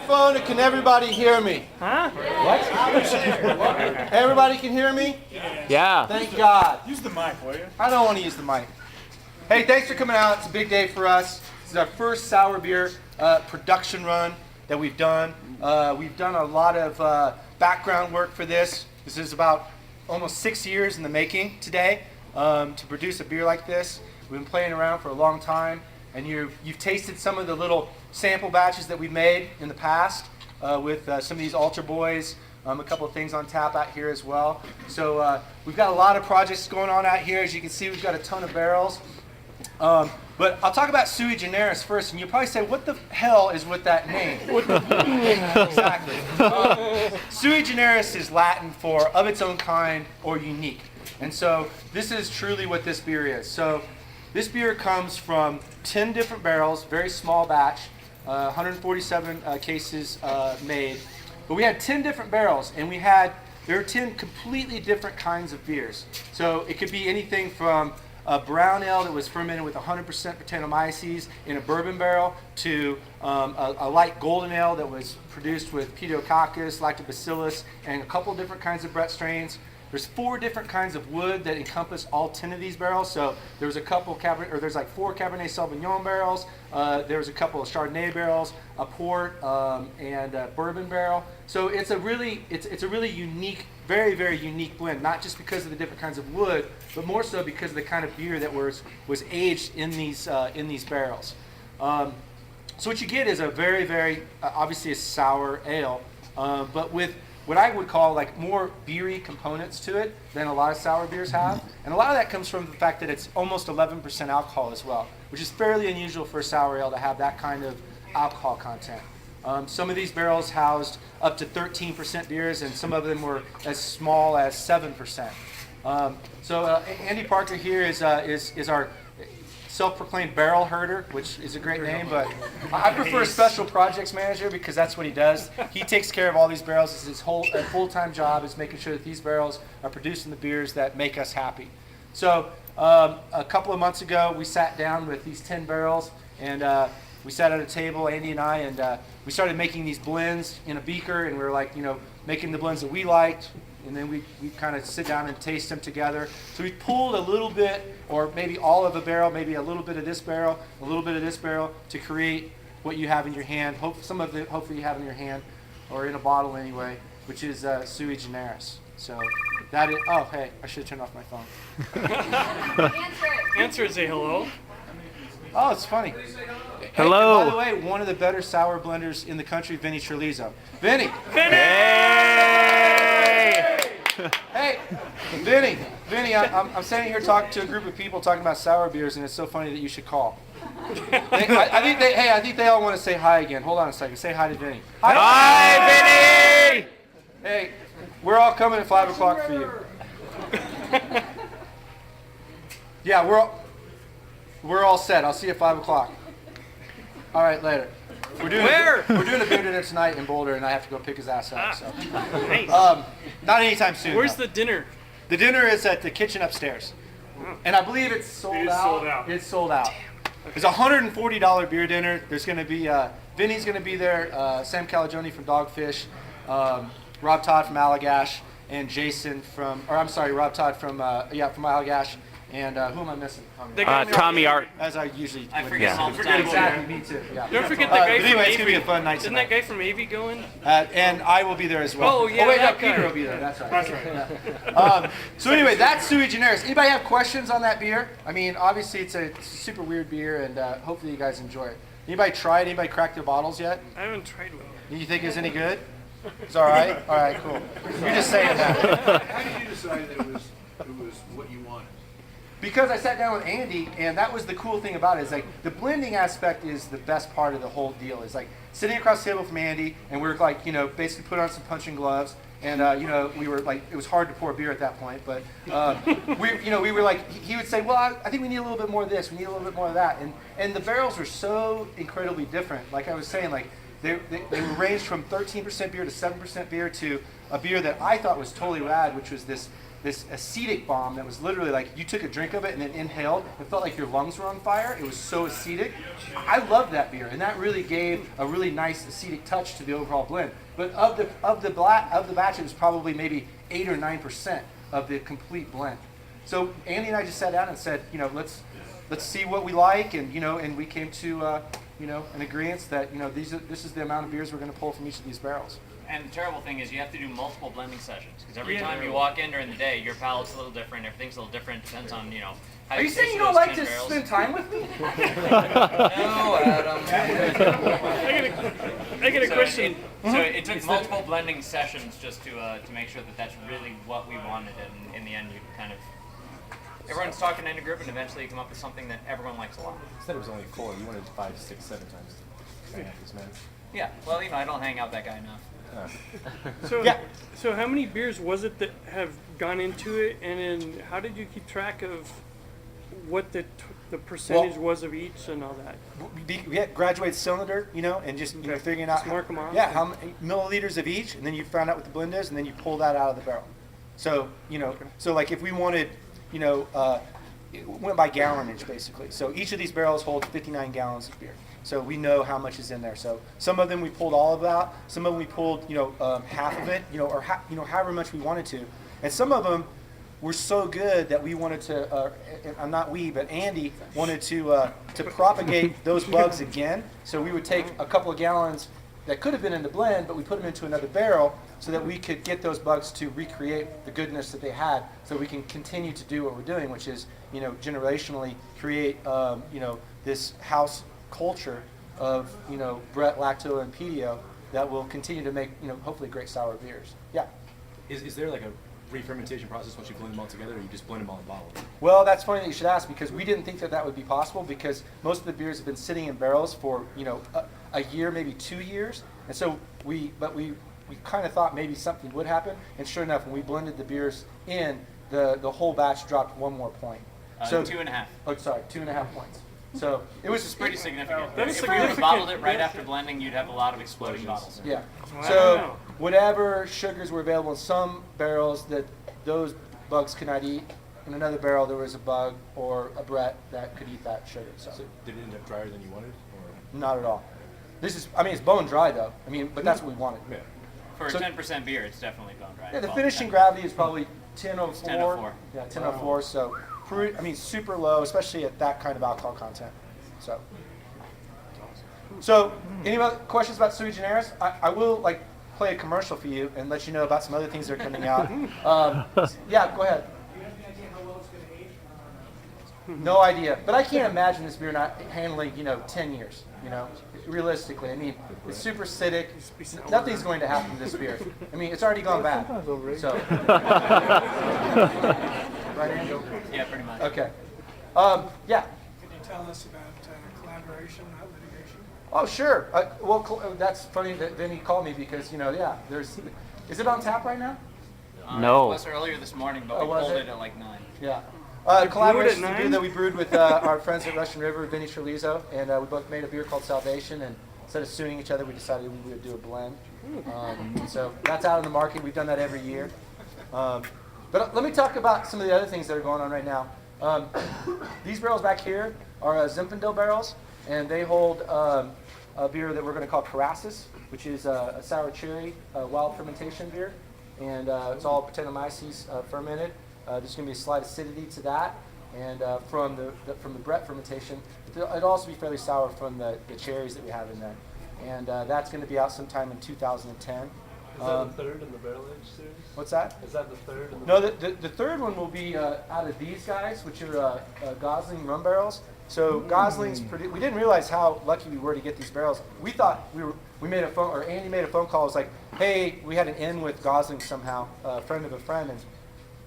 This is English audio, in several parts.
Phone, can everybody hear me? Huh? What? Everybody can hear me? Yeah. Thank God. Use the mic, will you? I don't want to use the mic. Hey, thanks for coming out. It's a big day for us. This is our first sour beer production run that we've done. We've done a lot of background work for this. This is about almost 6 years in the making today to produce a beer like this. We've been playing around for a long time, and you've tasted some of the little sample batches that we've made in the past with some of these Ultra Boys, a couple of things on tap out here as well. So we've got a lot of projects going on out here. As you can see, we've got a ton of barrels. But I'll talk about Sui Generis first, and you'll probably say, what the hell is with that name? Exactly. Sui Generis is Latin for of its own kind or unique. And so this is truly what this beer is. So this beer comes from 10 different barrels, very small batch, 147 cases made. But we had 10 different barrels, and there are 10 completely different kinds of beers. So it could be anything from a brown ale that was fermented with 100% Brettanomyces in a bourbon barrel to a light golden ale that was produced with Pediococcus, Lactobacillus, and a couple different kinds of Brett strains. There's 4 different kinds of wood that encompass all 10 of these barrels. So there's there's like 4 Cabernet Sauvignon barrels. There's a couple of Chardonnay barrels, a port, and a bourbon barrel. So it's a really unique, very, very unique blend. Not just because of the different kinds of wood, but more so because of the kind of beer that was aged in these barrels. So what you get is a very, very obviously a sour ale, but with what I would call like more beery components to it than a lot of sour beers have. And a lot of that comes from the fact that it's almost 11% alcohol as well, which is fairly unusual for a sour ale to have that kind of alcohol content. Some of these barrels housed up to 13% beers, and some of them were as small as 7%. So Andy Parker here is our self-proclaimed barrel herder, which is a great name, but I prefer special projects manager because that's what he does. He takes care of all these barrels. It's his whole full-time job is making sure that these barrels are producing the beers that make us happy. So a couple of months ago, we sat down with these 10 barrels, and we sat at a table, Andy and I, and we started making these blends in a beaker, and we were like, making the blends that we liked, and then we kind of sit down and taste them together. So we pulled a little bit, or maybe all of a barrel, maybe a little bit of this barrel, a little bit of this barrel, to create what you have in your hand. Some of it, hopefully you have in your hand, or in a bottle anyway, which is Sui Generis. So that is, oh, hey, I should have turned off my phone. Answer and say hello. Oh, it's funny. Hello. Hey, by the way, one of the better sour blenders in the country, Vinny Chirlizzo. Vinny! Hey, Vinny, I'm standing here talking to a group of people talking about sour beers, and it's so funny that you should call. I think they all want to say hi again. Hold on a second. Say hi to Vinny. Hi, Vinny! Hey, we're all coming at 5 o'clock for you. Yeah, we're all set. I'll see you at 5 o'clock. All right, later. We're doing a beer dinner tonight in Boulder, and I have to go pick his ass up. So, Nice. not anytime soon. Where's though. the dinner? The dinner is at the kitchen upstairs, and I believe it's sold It is out. sold out. It's sold out. It's a $140 beer dinner. There's going to be Vinny's going to be there, Sam Calagione from Dogfish, Rob Todd from Allagash, and Jason Rob Todd from Allagash. And who am I missing? Tommy Art. As I usually I would. forget all the time. Exactly, me too. Yeah. Don't forget the guy but from anyway, Avery. it's going to be a fun night Isn't tonight. that guy from Avery going? And I will be there as well. Oh, yeah, wait, no, that guy. Peter will be there. That's right. Yeah. So anyway, that's Sui Generis. Anybody have questions on that beer? I mean, obviously it's a super weird beer, and hopefully you guys enjoy it. Anybody tried? Anybody cracked their bottles yet? I haven't tried one. You think it's any good? It's all right. All right, cool. You're just saying that. How did you decide that it was what you wanted? Because I sat down with Andy, and that was the cool thing about it. Is like the blending aspect is the best part of the whole deal. Is like sitting across the table from Andy, and we were like, basically put on some punching gloves, and we were like, it was hard to pour beer at that point, but we were like, he would say, well, I think we need a little bit more of this, we need a little bit more of that, and the barrels were so incredibly different. Like I was saying, like they ranged from 13% beer to 7% beer to a beer that I thought was totally rad, which was this this acetic bomb that was literally like you took a drink of it and then inhaled. It felt like your lungs were on fire. It was so acetic. I loved that beer, and that really gave a really nice acetic touch to the overall blend. But of the batch, it was probably maybe 8 or 9% of the complete blend. So Andy and I just sat down and said, let's see what we like, and and we came to an agreement that this is the amount of beers we're going to pull from each of these barrels. And the terrible thing is you have to do multiple blending sessions because every time you walk in during the day, your palate's a little different. Everything's a little different. Depends on how Are you saying you don't like to spend time with me? No, Adam. I get a question. So it took multiple blending sessions just to make sure that that's really what we wanted, and in the end, you kind of everyone's talking in a group, and eventually you come up with something that everyone likes a lot. You said it was only 4. You wanted 5, 6, 7 times. This man. Yeah. Well, I don't hang out with that guy enough. So how many beers was it that have gone into it, and then how did you keep track of what the percentage was of each and all that? We had graduated cylinder, and just figuring out Just mark 'em off. Yeah, how many milliliters of each, and then you found out what the blend is, and then you pull that out of the barrel. So so like if we wanted, it went by gallonage basically. So each of these barrels holds 59 gallons of beer. So we know how much is in there. So some of them we pulled all of it out. Some of them we pulled, half of it, or however much we wanted to. And some of them were so good that we wanted to. Not we, but Andy wanted to propagate those bugs again. So we would take a couple of gallons that could have been in the blend, but we put them into another barrel so that we could get those bugs to recreate the goodness that they had. So we can continue to do what we're doing, which is, generationally create, this house culture of Brett, Lacto, and Pedio that will continue to make hopefully great sour beers. Yeah. Is there like a re-fermentation process once you blend them all together, or you just blend them all in bottles? Well, that's funny that you should ask, because we didn't think that would be possible, because most of the beers have been sitting in barrels for a year, maybe 2 years, and so we kind of thought maybe something would happen, and sure enough, when we blended the beers in, the whole batch dropped 1 more point. So 2.5. Oh, sorry, 2.5 points. So it was just Pretty significant. That is If we would have significant. bottled it right after blending, you'd have a lot of exploding bottles. Yeah. Wow. So whatever sugars were available in some barrels that those bugs could not eat, in another barrel there was a bug or a Brett that could eat that sugar. So So did it end up drier than you wanted? Or? not at all. It's bone dry though. But that's what we wanted. Yeah. For a So- 10% beer, it's definitely bone dry. Yeah, the Well, finishing yeah. gravity is probably 1004. 1004. Yeah, 1004. So super low, especially at that kind of alcohol content. So any other questions about Sui Generis? I will play a commercial for you and let you know about some other things that are coming out. Yeah, go ahead. No idea, but I can't imagine this beer not handling 10 years. Realistically, it's super acidic. Nothing's going to happen to this beer. It's already gone bad. So, right, Andrew? Yeah, pretty much. Okay. Yeah. Could you tell us about collaboration, not litigation? Oh, sure. That's funny that Vinny called me because there's. Is it on tap right now? No. It was earlier this morning, but Oh, we was pulled it? it at like 9. Yeah. brewed Collaboration at is a beer 9? that we brewed with our friends at Russian River, Vinny Chorizo, and we both made a beer called Salvation. And instead of suing each other, we decided we would do a blend. So that's out in the market. We've done that every year. But let me talk about some of the other things that are going on right now. These barrels back here are Zinfandel barrels, and they hold a beer that we're going to call Carassus, which is a sour cherry wild fermentation beer, and it's all Brettanomyces fermented. There's going to be a slight acidity to that, and from the Brett fermentation, it'll also be fairly sour from the cherries that we have in there, and that's going to be out sometime in 2010. Is that the third in the barrel age series? What's that? Is that the third in the No, the third one will be out of these guys, which are Gosling rum barrels. So Gosling's we didn't realize how lucky we were to get these barrels. We thought we made a phone, or Andy made a phone call. It was like, hey, we had an in with Gosling somehow, a friend of a friend, and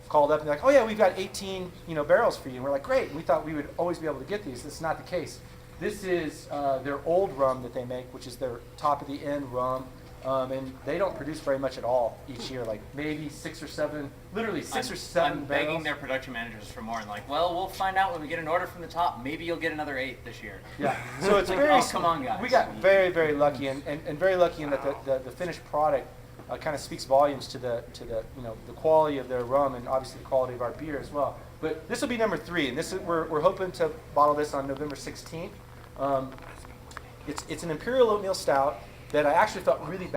called up and they're like, oh yeah, we've got 18 barrels for you. And we're like, great. And we thought we would always be able to get these. This is not the case. This is their old rum that they make, which is their top of the end rum. And they don't produce very much at all each year, like maybe 6 or 7, literally 6 or 7 I'm barrels. begging their production managers for more, and we'll find out when we get an order from the top. Maybe you'll get another 8 this year. Yeah, so it's Like, very. oh, come on, guys. We got very, very lucky, and very lucky in that the finished product kind of speaks volumes to the the quality of their rum and obviously the quality of our beer as well. But this will be number 3, and this is we're hoping to bottle this on November 16th. It's an imperial oatmeal stout that I actually thought really